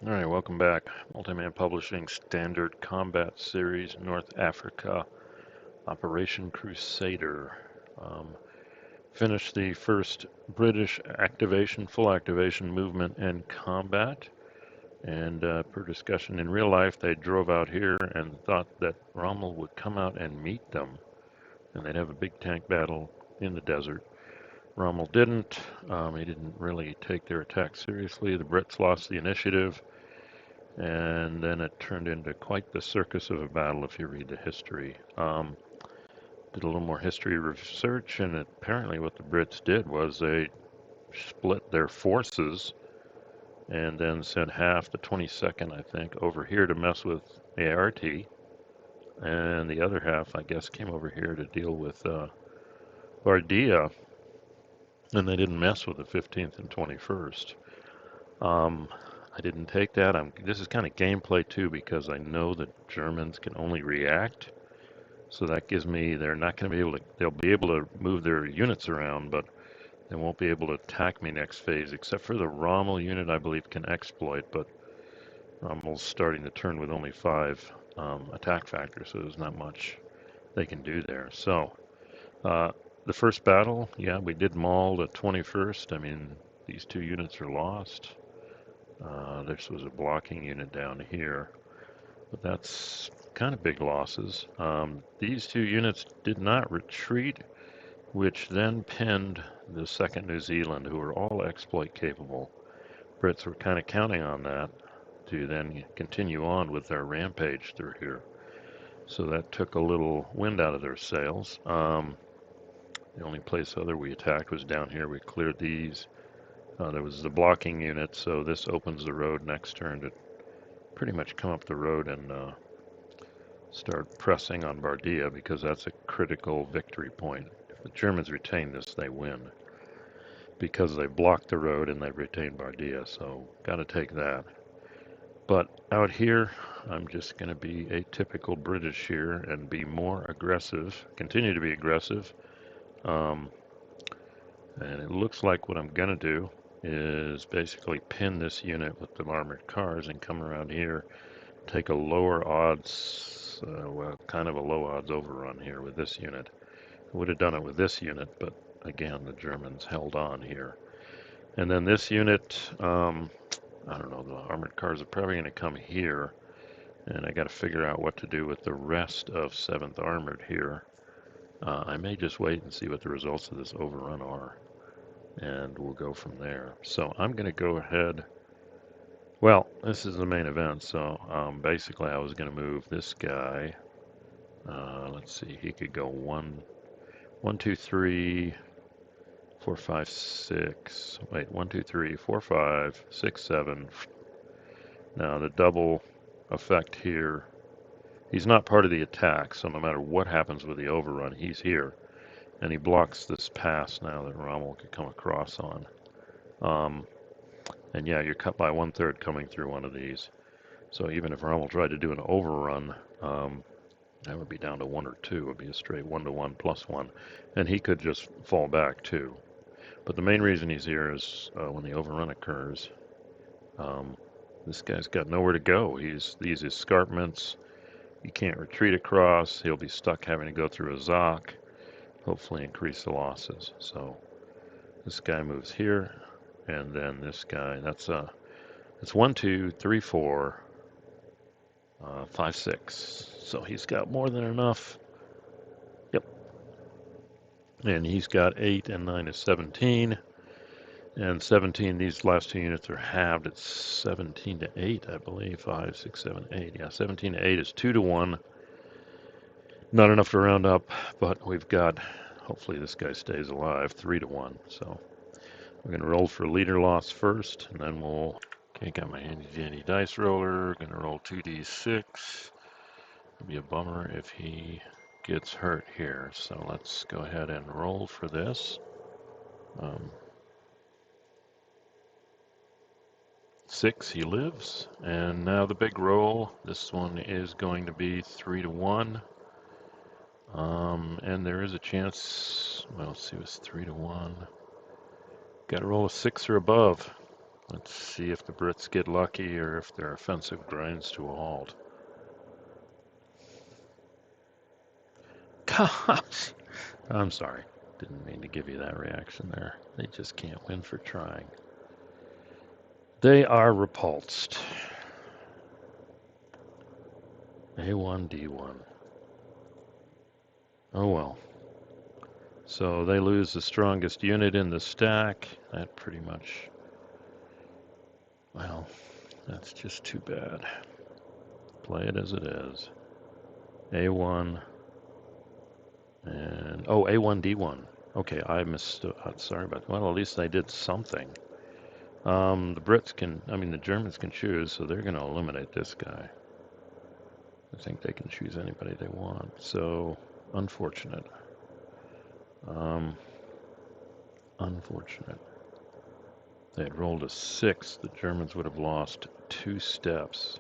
All right, welcome back. Multiman Publishing Standard Combat Series, North Africa, Operation Crusader. Um, Finished the first British activation, full activation movement and combat. And per discussion in real life, they drove out here and thought that Rommel would come out and meet them, and they'd have a big tank battle in the desert. Rommel didn't. He didn't really take their attack seriously. The Brits lost the initiative. And then it turned into quite the circus of a battle if you read the history. Did a little more history research, and apparently what the Brits did was they split their forces and then sent half, the 22nd, I think, over here to mess with ART, and the other half, I guess, came over here to deal with Bardia, and they didn't mess with the 15th and 21st. I didn't take that. This is kind of gameplay too because I know that Germans can only react. So that gives me they're not going to be able to. They'll be able to move their units around, but they won't be able to attack me next phase. Except for the Rommel unit, I believe can exploit, but Rommel's starting the turn with only 5 attack factors, so there's not much they can do there. So uh, the first battle, yeah, we did maul the 21st. I mean, these 2 units are lost. This was a blocking unit down here, but that's kind of big losses. These 2 units did not retreat, which then pinned the 2nd New Zealand, who were all exploit capable. Brits were kind of counting on that to then continue on with their rampage through here. So that took a little wind out of their sails. The only place other we attacked was down here. We cleared these. There was the blocking unit, so this opens the road next turn to pretty much come up the road and start pressing on Bardia because that's a critical victory point. If the Germans retain this, they win because they blocked the road and they retained Bardia, so got to take that. But out here, I'm just going to be a typical British here and be more aggressive, continue to be aggressive. Um, and it looks like what I'm going to do is basically pin this unit with the armored cars and come around here, take a lower odds, well, kind of a low odds overrun here with this unit. I would have done it with this unit, but again, the Germans held on here. And then this unit, I don't know, the armored cars are probably going to come here, and I got to figure out what to do with the rest of 7th Armored here. I may just wait and see what the results of this overrun are, and we'll go from there. So I'm going to go ahead. Well, this is the main event, so basically I was going to move this guy. Let's see, he could go 1, 2, 3, 4, 5, 6. Wait, 1, 2, 3, 4, 5, 6, 7. Now the double effect here, he's not part of the attack, so no matter what happens with the overrun, he's here. And he blocks this pass now that Rommel could come across on. And yeah, you're cut by 1/3 coming through one of these. So even if Rommel tried to do an overrun, that would be down to 1 or 2. It would be a straight 1-to-1 +1. And he could just fall back too. But the main reason he's here is when the overrun occurs, this guy's got nowhere to go. These escarpments, he can't retreat across. He'll be stuck having to go through a Zoc, hopefully increase the losses. So this guy moves here, and then this guy, it's 1, 2, 3, 4, 5, 6. So he's got more than enough. Yep. And he's got 8 and 9 is 17. And 17, these last 2 units are halved. It's 17 to 8, I believe. 5, 6, 7, 8. Yeah, 17 to 8 is 2-to-1. Not enough to round up, but we've got, hopefully this guy stays alive, 3-to-1. So we're going to roll for leader loss first, and then we'll, okay, got my handy dandy dice roller. Going to roll 2d6. It'll be a bummer if he gets hurt here. So let's go ahead and roll for this. 6, he lives. And now the big roll. This one is going to be 3-to-1. And there is a chance, well, let's see, it was 3-to-1. Got to roll a 6 or above. Let's see if the Brits get lucky or if their offensive grinds to a halt. Gosh! I'm sorry. Didn't mean to give you that reaction there. They just can't win for trying. They are repulsed. A1, D1. Oh well. So they lose the strongest unit in the stack. That pretty much, well, that's just too bad. Play it as it is. A1 and, oh, A1, D1. Okay, I mistook. Sorry about that. Well, at least they did something. The Brits can, I mean, the Germans can choose, so they're going to eliminate this guy. I think they can choose anybody they want. So, unfortunate. Unfortunate. They had rolled a 6. The Germans would have lost 2 steps.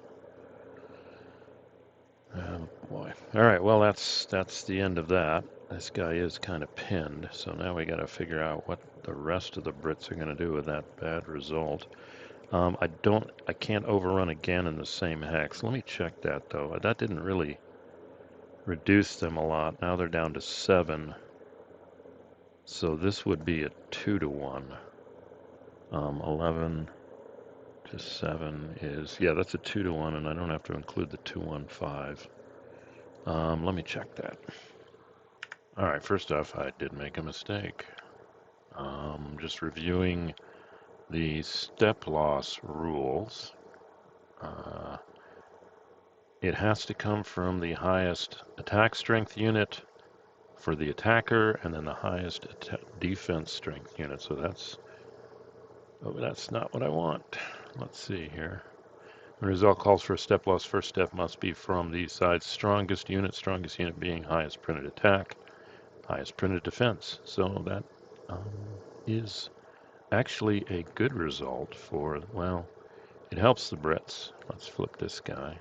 Oh boy. All right. Well, that's the end of that. This guy is kind of pinned. So now we got to figure out what the rest of the Brits are going to do with that bad result. I can't overrun again in the same hex. Let me check that though. That didn't really reduce them a lot. Now they're down to 7. So this would be a 2-to-1. 11 to 7 is, yeah, that's a 2-to-1, and I don't have to include the 215. Let me check that. All right, first off, I did make a mistake. Just reviewing the step loss rules. It has to come from the highest attack strength unit for the attacker, and then the highest defense strength unit. So that's not what I want. Let's see here. The result calls for a step loss. First step must be from the side's strongest unit being highest printed attack, highest printed defense. So that is actually a good result for, well, it helps the Brits. Let's flip this guy.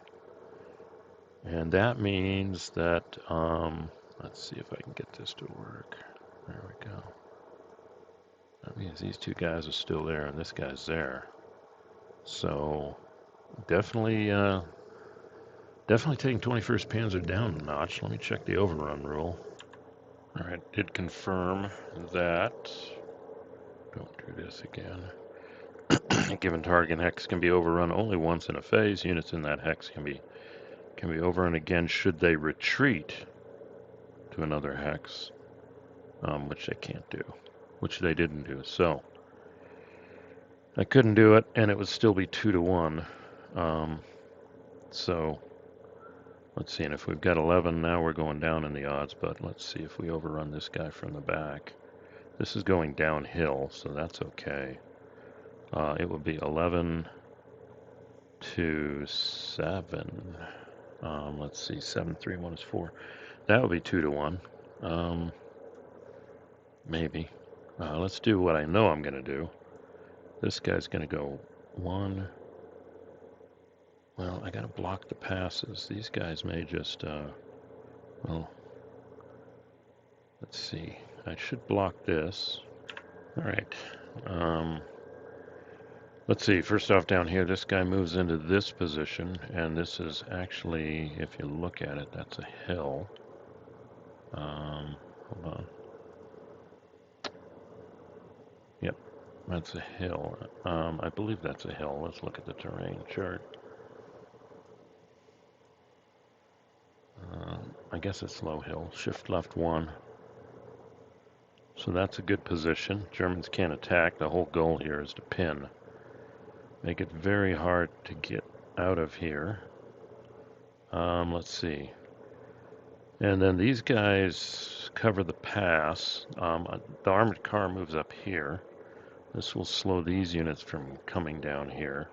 And that means that, let's see if I can get this to work. There we go. That means these two guys are still there and this guy's there. So definitely taking 21st Panzer down a notch. Let me check the overrun rule. All right, did confirm that. Don't do this again. A given target hex can be overrun only once in a phase. Units in that hex can be overrun again should they retreat to another hex, which they can't do, which they didn't do. So I couldn't do it, and it would still be 2-to-1. So let's see, and if we've got 11, now we're going down in the odds, but let's see if we overrun this guy from the back. This is going downhill, so that's okay. It would be 11 to 7. Let's see, 7, 3, 1 is 4. That would be 2-to-1. Maybe. Let's do what I know I'm going to do. This guy's going to go 1. Well, I got to block the passes. These guys may just, well, let's see. I should block this. All right. Let's see. First off, down here, this guy moves into this position, and this is actually, if you look at it, that's a hill. Hold on. Yep, that's a hill. I believe that's a hill. Let's look at the terrain chart. I guess it's low hill. Shift left 1. So that's a good position. Germans can't attack. The whole goal here is to pin. Make it very hard to get out of here. Let's see. And then these guys cover the pass. The armored car moves up here. This will slow these units from coming down here.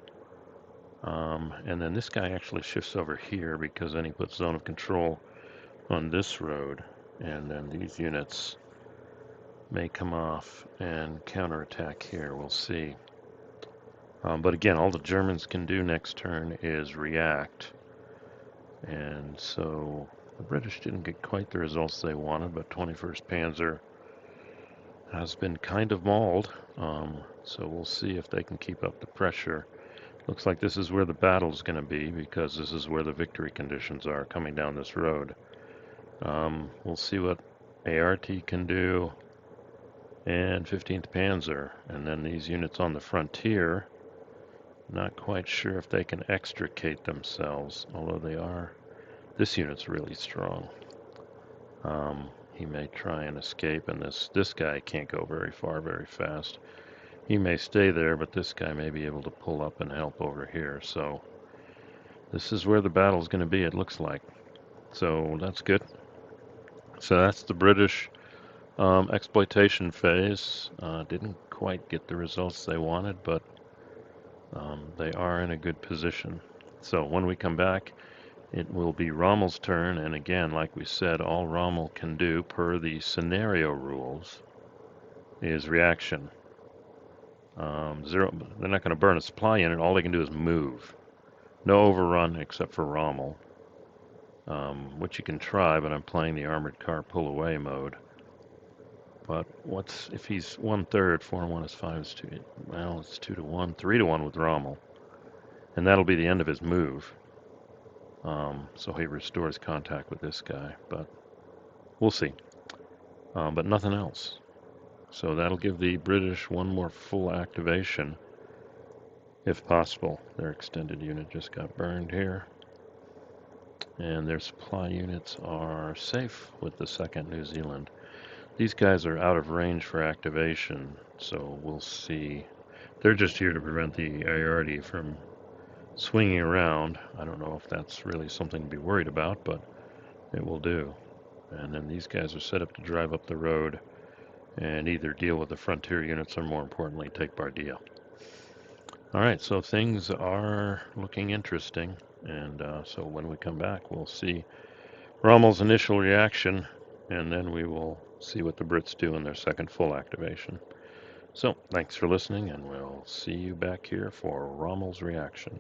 And then this guy actually shifts over here because then he puts zone of control on this road. And then these units may come off and counterattack here. We'll see. But again, all the Germans can do next turn is react. And so the British didn't get quite the results they wanted, but 21st Panzer has been kind of mauled, so we'll see if they can keep up the pressure. Looks like this is where the battle's going to be because this is where the victory conditions are coming down this road. We'll see what ART can do and 15th Panzer, and then these units on the frontier. Not quite sure if they can extricate themselves, although they are. This unit's really strong. He may try and escape, and this guy can't go very far very fast. He may stay there, but this guy may be able to pull up and help over here. So this is where the battle's going to be, it looks like. So that's good. So that's the British exploitation phase. Didn't quite get the results they wanted, but they are in a good position. So when we come back, it will be Rommel's turn, and again, like we said, all Rommel can do per the scenario rules is reaction. They're not going to burn a supply unit. All they can do is move. No overrun except for Rommel, which you can try, but I'm playing the armored car pull away mode. But what's if he's 1/3? 4 and 1 is 5 is 2. Well, it's 2 to 1, 3 to 1 with Rommel, and that'll be the end of his move. So he restores contact with this guy, but we'll see. But nothing else. So that'll give the British one more full activation, if possible. Their extended unit just got burned here, and their supply units are safe with the 2nd New Zealand. These guys are out of range for activation, so we'll see. They're just here to prevent the ART from swinging around. I don't know if that's really something to be worried about, but it will do. And then these guys are set up to drive up the road and either deal with the frontier units or, more importantly, take Bardia. All right, so things are looking interesting, and so when we come back, we'll see Rommel's initial reaction, and then we will see what the Brits do in their 2nd full activation. So, thanks for listening, and we'll see you back here for Rommel's reaction.